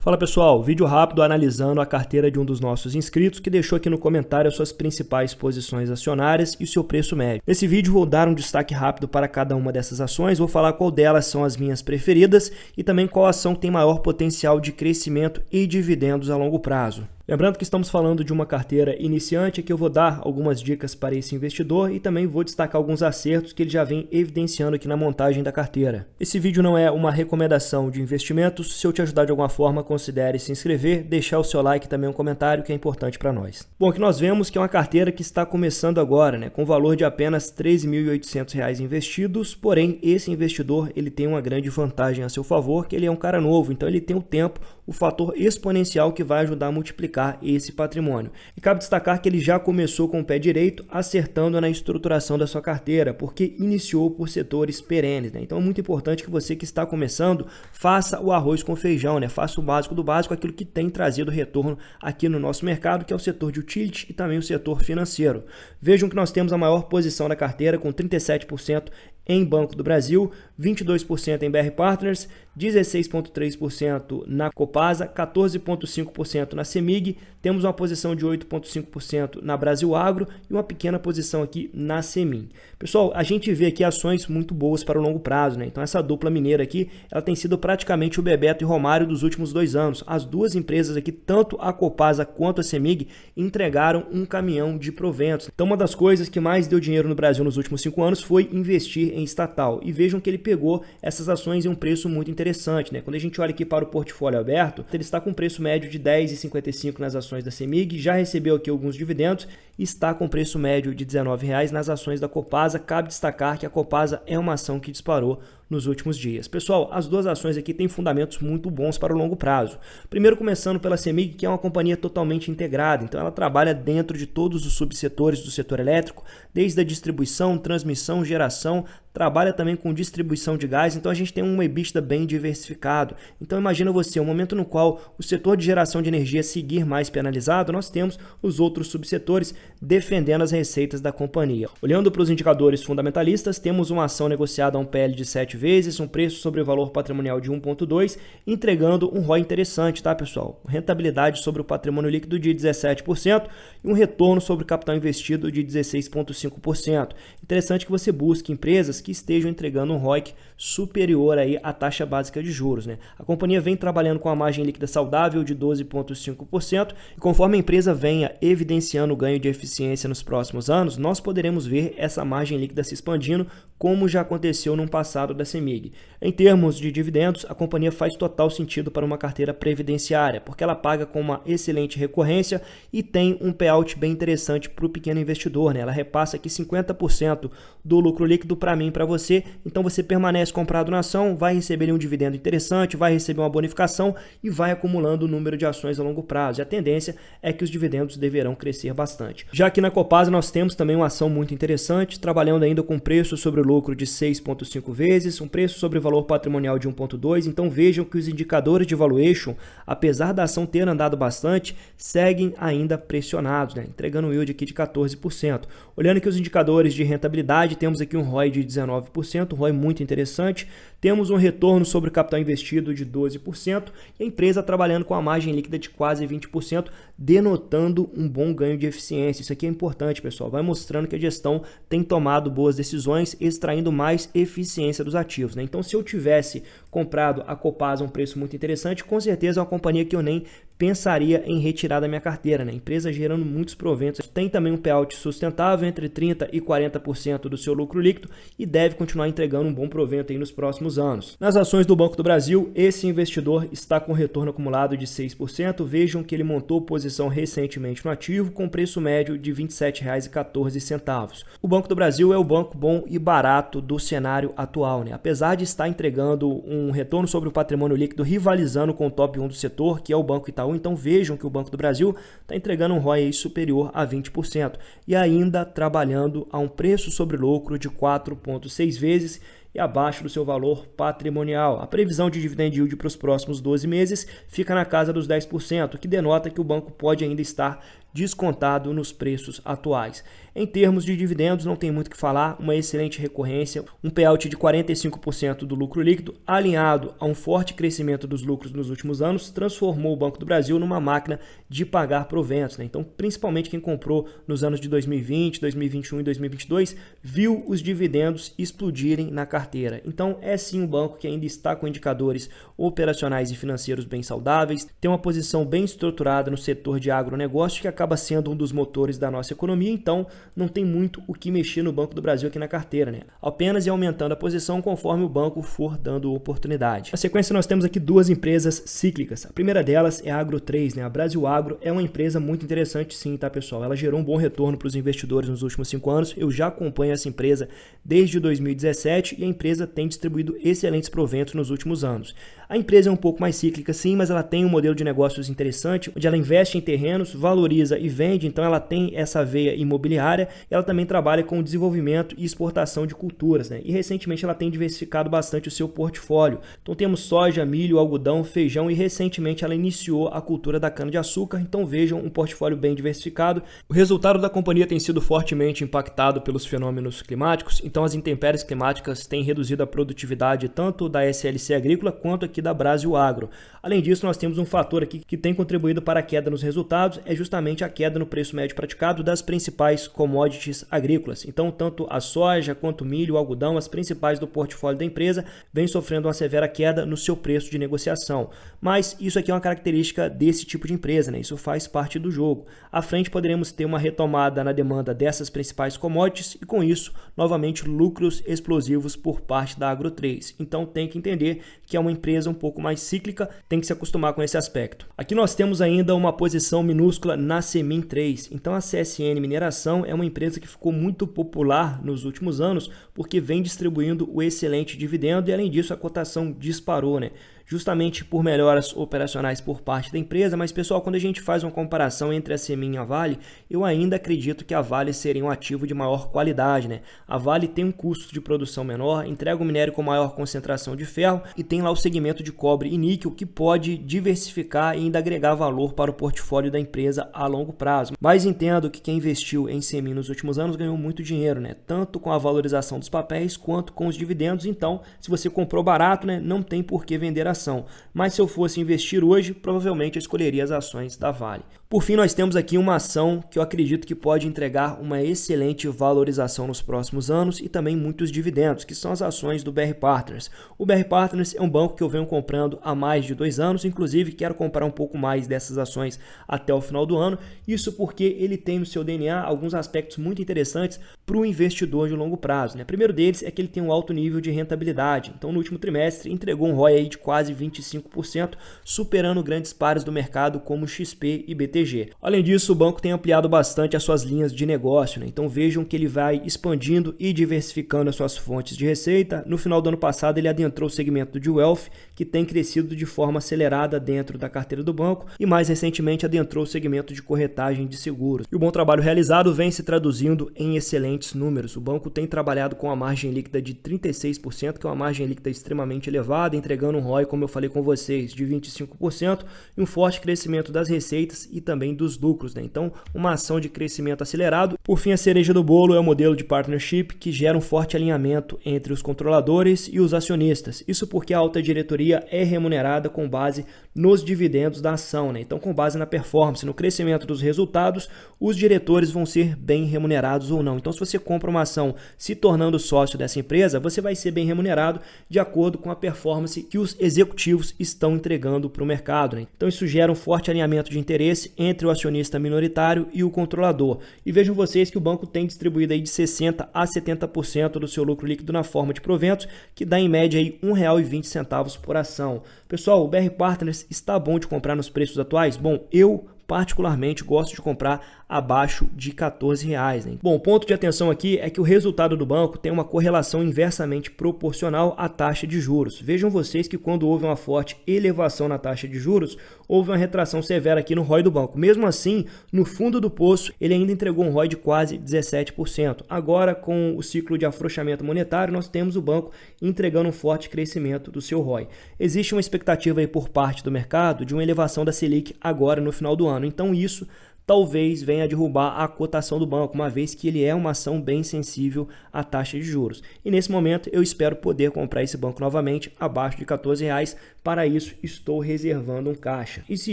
Fala pessoal, vídeo rápido analisando a carteira de um dos nossos inscritos que deixou aqui no comentário as suas principais posições acionárias e o seu preço médio. Nesse vídeo vou dar um destaque rápido para cada uma dessas ações, vou falar qual delas são as minhas preferidas e também qual ação tem maior potencial de crescimento e dividendos a longo prazo. Lembrando que estamos falando de uma carteira iniciante, aqui eu vou dar algumas dicas para esse investidor e também vou destacar alguns acertos que ele já vem evidenciando aqui na montagem da carteira. Esse vídeo não é uma recomendação de investimentos, se eu te ajudar de alguma forma, considere se inscrever, deixar o seu like e também um comentário que é importante para nós. Bom, aqui nós vemos que é uma carteira que está começando agora, com valor de apenas R$ 13.800 investidos, porém esse investidor ele tem uma grande vantagem a seu favor, que ele é um cara novo, então ele tem o tempo, o fator exponencial que vai ajudar a multiplicar esse patrimônio. E cabe destacar que ele já começou com o pé direito, acertando na estruturação da sua carteira, porque iniciou por setores perenes. Então é muito importante que você que está começando, faça o arroz com feijão, faça o básico do básico, aquilo que tem trazido retorno aqui no nosso mercado, que é o setor de utility e também o setor financeiro. Vejam que nós temos a maior posição da carteira, com 37% em Banco do Brasil, 22% em BR Partners, 16,3% na Copasa, 14,5% na CEMIG, temos uma posição de 8,5% na Brasil Agro e uma pequena posição aqui na Semin. Pessoal, a gente vê aqui ações muito boas para o longo prazo, Então essa dupla mineira aqui, ela tem sido praticamente o Bebeto e Romário dos últimos 2 anos. As duas empresas aqui, tanto a Copasa quanto a CEMIG, entregaram um caminhão de proventos. Então uma das coisas que mais deu dinheiro no Brasil nos últimos 5 anos foi investir em estatal. E vejam que ele pegou essas ações em um preço muito interessante, Quando a gente olha aqui para o portfólio aberto, ele está com preço médio de R$ 10,55 nas ações da CEMIG, já recebeu aqui alguns dividendos e está com preço médio de R$ 19,00 nas ações da Copasa. Cabe destacar que a Copasa é uma ação que disparou nos últimos dias. Pessoal, as duas ações aqui têm fundamentos muito bons para o longo prazo. Primeiro, começando pela CEMIG, que é uma companhia totalmente integrada, então ela trabalha dentro de todos os subsetores do setor elétrico, desde a distribuição, transmissão, geração, trabalha também com distribuição de gás, então a gente tem um EBITDA bem diversificado. Então imagina você, um momento no qual o setor de geração de energia seguir mais penalizado, nós temos os outros subsetores defendendo as receitas da companhia. Olhando para os indicadores fundamentalistas, temos uma ação negociada a um PL de 7 vezes, um preço sobre o valor patrimonial de 1,2, entregando um ROI interessante, tá pessoal? Rentabilidade sobre o patrimônio líquido de 17% e um retorno sobre o capital investido de 16,5%. Interessante que você busque empresas que estejam entregando um ROIC superior aí à taxa básica de juros, A companhia vem trabalhando com a margem líquida saudável de 12,5% e conforme a empresa venha evidenciando o ganho de eficiência nos próximos anos, nós poderemos ver essa margem líquida se expandindo, como já aconteceu no passado da CEMIG. Em termos de dividendos, a companhia faz total sentido para uma carteira previdenciária, porque ela paga com uma excelente recorrência e tem um payout bem interessante para o pequeno investidor, Ela repassa aqui 50% do lucro líquido para mim e para você, então você permanece comprado na ação, vai receber um dividendo interessante, vai receber uma bonificação e vai acumulando o número de ações a longo prazo. E a tendência é que os dividendos deverão crescer bastante. Já aqui na Copasa nós temos também uma ação muito interessante, trabalhando ainda com preço sobre o lucro de 6,5 vezes, um preço sobre o valor patrimonial de 1,2, então vejam que os indicadores de valuation, apesar da ação ter andado bastante, seguem ainda pressionados, entregando um yield aqui de 14%. Olhando aqui os indicadores de rentabilidade, temos aqui um ROI de 19%, um ROI muito interessante, temos um retorno sobre o capital investido de 12% e a empresa trabalhando com a margem líquida de quase 20%, denotando um bom ganho de eficiência. Isso aqui é importante, pessoal, vai mostrando que a gestão tem tomado boas decisões, extraindo mais eficiência dos ativos. Então, se eu tivesse comprado a Copasa a um preço muito interessante, com certeza é uma companhia que eu nem pensaria em retirar da minha carteira. A empresa gerando muitos proventos, tem também um payout sustentável entre 30% e 40% do seu lucro líquido e deve continuar entregando um bom provento aí nos próximos anos. Nas ações do Banco do Brasil, esse investidor está com retorno acumulado de 6%. Vejam que ele montou posição recentemente no ativo com preço médio de R$ 27,14. O Banco do Brasil é o banco bom e barato do cenário atual, Apesar de estar entregando um retorno sobre o patrimônio líquido rivalizando com o top 1 do setor, que é o Banco Itaú, então vejam que o Banco do Brasil está entregando um ROI superior a 20% e ainda trabalhando a um preço sobre lucro de 4,6 vezes e abaixo do seu valor patrimonial. A previsão de dividend yield para os próximos 12 meses fica na casa dos 10%, que denota que o banco pode ainda estar descontado nos preços atuais. Em termos de dividendos, não tem muito o que falar, uma excelente recorrência, um payout de 45% do lucro líquido, alinhado a um forte crescimento dos lucros nos últimos anos, transformou o Banco do Brasil numa máquina de pagar proventos, né? Então, principalmente quem comprou nos anos de 2020, 2021 e 2022, viu os dividendos explodirem na carteira. Então, é sim um banco que ainda está com indicadores operacionais e financeiros bem saudáveis, tem uma posição bem estruturada no setor de agronegócio, que acaba sendo um dos motores da nossa economia, então não tem muito o que mexer no Banco do Brasil aqui na carteira, né? Apenas ir aumentando a posição conforme o banco for dando oportunidade. Na sequência, nós temos aqui duas empresas cíclicas. A primeira delas é a Agro3, né? A Brasil Agro é uma empresa muito interessante sim, tá, pessoal? Ela gerou um bom retorno para os investidores nos últimos 5 anos. Eu já acompanho essa empresa desde 2017 e a empresa tem distribuído excelentes proventos nos últimos anos. A empresa é um pouco mais cíclica sim, mas ela tem um modelo de negócios interessante, onde ela investe em terrenos, valoriza e vende, então ela tem essa veia imobiliária. Ela também trabalha com o desenvolvimento e exportação de culturas, né? E recentemente ela tem diversificado bastante o seu portfólio. Então temos soja, milho, algodão, feijão e recentemente ela iniciou a cultura da cana-de-açúcar, então vejam um portfólio bem diversificado. O resultado da companhia tem sido fortemente impactado pelos fenômenos climáticos, então as intempéries climáticas têm reduzido a produtividade tanto da SLC Agrícola quanto aqui da Brasil Agro. Além disso, nós temos um fator aqui que tem contribuído para a queda nos resultados, é justamente a queda no preço médio praticado das principais commodities agrícolas. Então, tanto a soja quanto o milho, o algodão, as principais do portfólio da empresa, vêm sofrendo uma severa queda no seu preço de negociação. Mas isso aqui é uma característica desse tipo de empresa, né? Isso faz parte do jogo. À frente poderemos ter uma retomada na demanda dessas principais commodities e com isso, novamente, lucros explosivos por parte da Agro3. Então tem que entender que é uma empresa um pouco mais cíclica, tem que se acostumar com esse aspecto. Aqui nós temos ainda uma posição minúscula na Semin 3. Então a CSN Mineração é uma empresa que ficou muito popular nos últimos anos porque vem distribuindo o excelente dividendo e além disso a cotação disparou, né? Justamente por melhoras operacionais por parte da empresa, mas pessoal, quando a gente faz uma comparação entre a Semin e a Vale, eu ainda acredito que a Vale seria um ativo de maior qualidade, né? A Vale tem um custo de produção menor, entrega o minério com maior concentração de ferro e tem lá o segmento de cobre e níquel que pode diversificar e ainda agregar valor para o portfólio da empresa a longo prazo. Mas entendo que quem investiu em Semin nos últimos anos ganhou muito dinheiro, né? Tanto com a valorização dos papéis quanto com os dividendos, então se você comprou barato, né, não tem por que vender a ação. Mas se eu fosse investir hoje, provavelmente eu escolheria as ações da Vale. Por fim, nós temos aqui uma ação que eu acredito que pode entregar uma excelente valorização nos próximos anos e também muitos dividendos, que são as ações do BR Partners. O BR Partners é um banco que eu venho comprando há mais de 2 anos, inclusive quero comprar um pouco mais dessas ações até o final do ano, isso porque ele tem no seu DNA alguns aspectos muito interessantes para o investidor de longo prazo, né? O primeiro deles é que ele tem um alto nível de rentabilidade, então no último trimestre entregou um ROI aí de quase 25%, superando grandes pares do mercado como XP e BTG. Além disso, o banco tem ampliado bastante as suas linhas de negócio, né? Então vejam que ele vai expandindo e diversificando as suas fontes de receita. No final do ano passado, ele adentrou o segmento de Wealth, que tem crescido de forma acelerada dentro da carteira do banco, e mais recentemente adentrou o segmento de corretagem de seguros. E o bom trabalho realizado vem se traduzindo em excelentes números. O banco tem trabalhado com a margem líquida de 36%, que é uma margem líquida extremamente elevada, entregando um ROI, como eu falei com vocês, de 25% e um forte crescimento das receitas e também dos lucros, né? Então, uma ação de crescimento acelerado. Por fim, a cereja do bolo é o modelo de partnership que gera um forte alinhamento entre os controladores e os acionistas. Isso porque a alta diretoria é remunerada com base nos dividendos da ação, né? Então, com base na performance, no crescimento dos resultados, os diretores vão ser bem remunerados ou não. Então, se você compra uma ação se tornando sócio dessa empresa, você vai ser bem remunerado de acordo com a performance que os executivos estão entregando para o mercado, né? Então, isso gera um forte alinhamento de interesse entre o acionista minoritário e o controlador. E vejam vocês que o banco tem distribuído aí de 60% a 70% do seu lucro líquido na forma de proventos, que dá em média aí R$ 1,20 por ação. Pessoal, o BR Partners está bom de comprar nos preços atuais? Bom, eu particularmente gosto de comprar abaixo de R$14, né? Bom, o ponto de atenção aqui é que o resultado do banco tem uma correlação inversamente proporcional à taxa de juros. Vejam vocês que quando houve uma forte elevação na taxa de juros, houve uma retração severa aqui no ROI do banco. Mesmo assim, no fundo do poço, ele ainda entregou um ROI de quase 17%. Agora, com o ciclo de afrouxamento monetário, nós temos o banco entregando um forte crescimento do seu ROI. Existe uma expectativa aí por parte do mercado de uma elevação da Selic agora no final do ano. Então, isso talvez venha a derrubar a cotação do banco, uma vez que ele é uma ação bem sensível à taxa de juros. E nesse momento eu espero poder comprar esse banco novamente abaixo de R$14. Para isso estou reservando um caixa. E se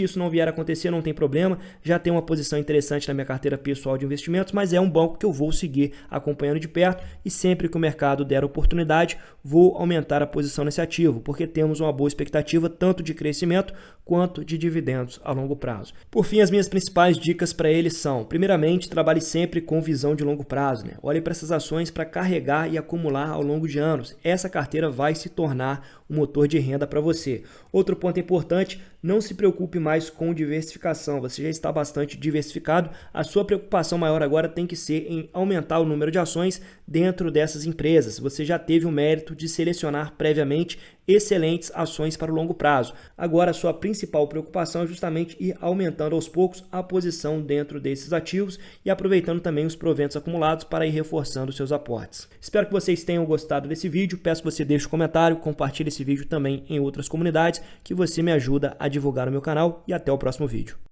isso não vier a acontecer, não tem problema, já tem uma posição interessante na minha carteira pessoal de investimentos, mas é um banco que eu vou seguir acompanhando de perto e sempre que o mercado der oportunidade, vou aumentar a posição nesse ativo, porque temos uma boa expectativa tanto de crescimento quanto de dividendos a longo prazo. Por fim, as minhas principais dicas para eles são, primeiramente, trabalhe sempre com visão de longo prazo. Olhe para essas ações para carregar e acumular ao longo de anos. Essa carteira vai se tornar um motor de renda para você. Outro ponto importante, não se preocupe mais com diversificação. Você já está bastante diversificado. A sua preocupação maior agora tem que ser em aumentar o número de ações dentro dessas empresas. Você já teve o mérito de selecionar previamente excelentes ações para o longo prazo. Agora, a sua principal preocupação é justamente ir aumentando aos poucos a posição dentro desses ativos e aproveitando também os proventos acumulados para ir reforçando seus aportes. Espero que vocês tenham gostado desse vídeo. Peço que você deixe um comentário, compartilhe esse vídeo também em outras comunidades, que você me ajuda a divulgar o meu canal e até o próximo vídeo.